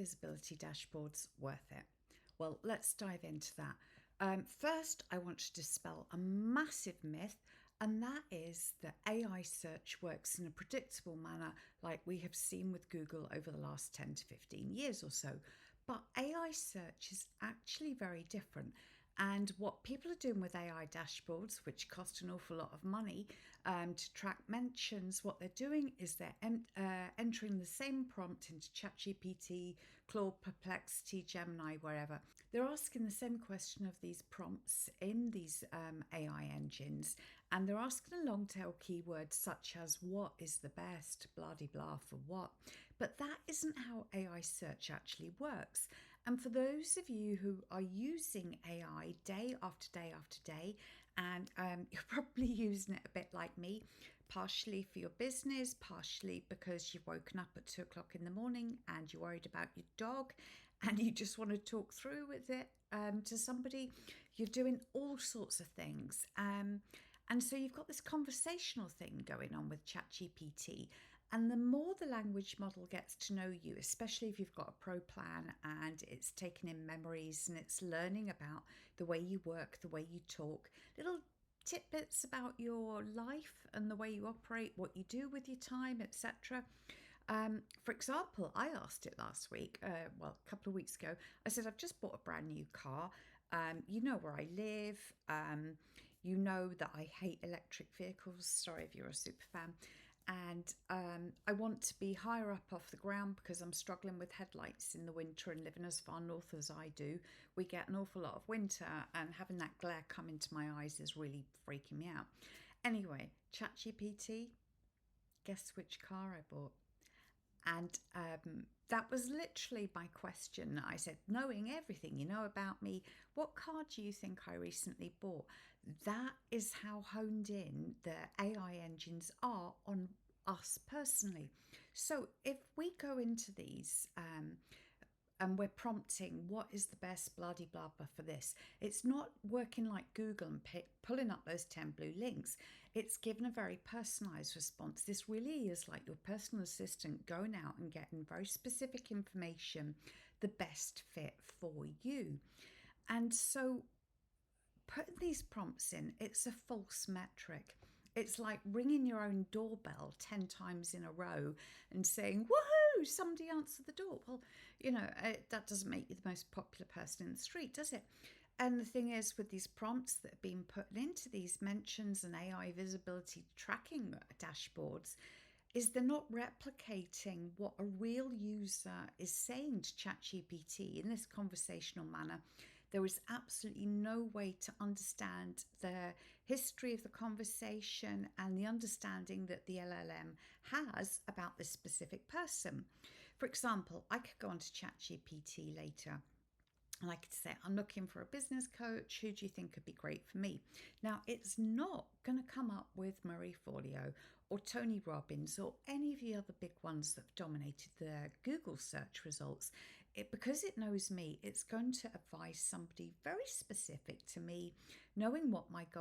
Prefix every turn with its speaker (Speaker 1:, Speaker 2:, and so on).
Speaker 1: visibility dashboards worth it? Well, let's dive into that. First, I want to dispel a massive myth, and that is that AI search works in a predictable manner like we have seen with Google over the last 10 to 15 years or so. But AI search is actually very different. And what people are doing with AI dashboards, which cost an awful lot of money to track mentions, what they're doing is they're entering the same prompt into ChatGPT, Claude, Perplexity, Gemini, wherever. They're asking the same question of these prompts in these AI engines, and they're asking a long tail keyword such as what is the best, blah de blah for what. But that isn't how AI search actually works. And for those of you who are using AI day after day after day, and you're probably using it a bit like me, partially for your business, partially because you've woken up at 2 o'clock in the morning and you're worried about your dog and you just want to talk through with it to somebody, you're doing all sorts of things. And so you've got this conversational thing going on with ChatGPT. And the more the language model gets to know you, especially if you've got a pro plan and it's taking in memories and it's learning about the way you work, the way you talk, little tidbits about your life and the way you operate, what you do with your time, etc. For example, I asked it last week, a couple of weeks ago. I said, I've just bought a brand new car. You know where I live. You know that I hate electric vehicles. Sorry if you're a super fan. And I want to be higher up off the ground because I'm struggling with headlights in the winter, and living as far north as I do, we get an awful lot of winter, and having that glare come into my eyes is really freaking me out. Anyway, ChatGPT, guess which car I bought? And that was literally my question. I said, knowing everything you know about me, what car do you think I recently bought? That is how honed in the AI engines are on us personally. So if we go into these and we're prompting what is the best bloody blah blah for this, it's not working like Google and pulling up those 10 blue links. It's given a very personalized response. This really is like your personal assistant going out and getting very specific information, the best fit for you. And so putting these prompts in, it's a false metric. It's like ringing your own doorbell 10 times in a row and saying, woohoo, somebody answered the door. Well, that doesn't make you the most popular person in the street, does it? And the thing is, with these prompts that have been put into these mentions and AI visibility tracking dashboards, is they're not replicating what a real user is saying to ChatGPT in this conversational manner. There is absolutely no way to understand the history of the conversation and the understanding that the LLM has about this specific person. For example, I could go on to ChatGPT later and I could say, I'm looking for a business coach. Who do you think could be great for me? Now, it's not going to come up with Marie Forleo or Tony Robbins or any of the other big ones that have dominated the Google search results. Because it knows me, it's going to advise somebody very specific to me, knowing what my goals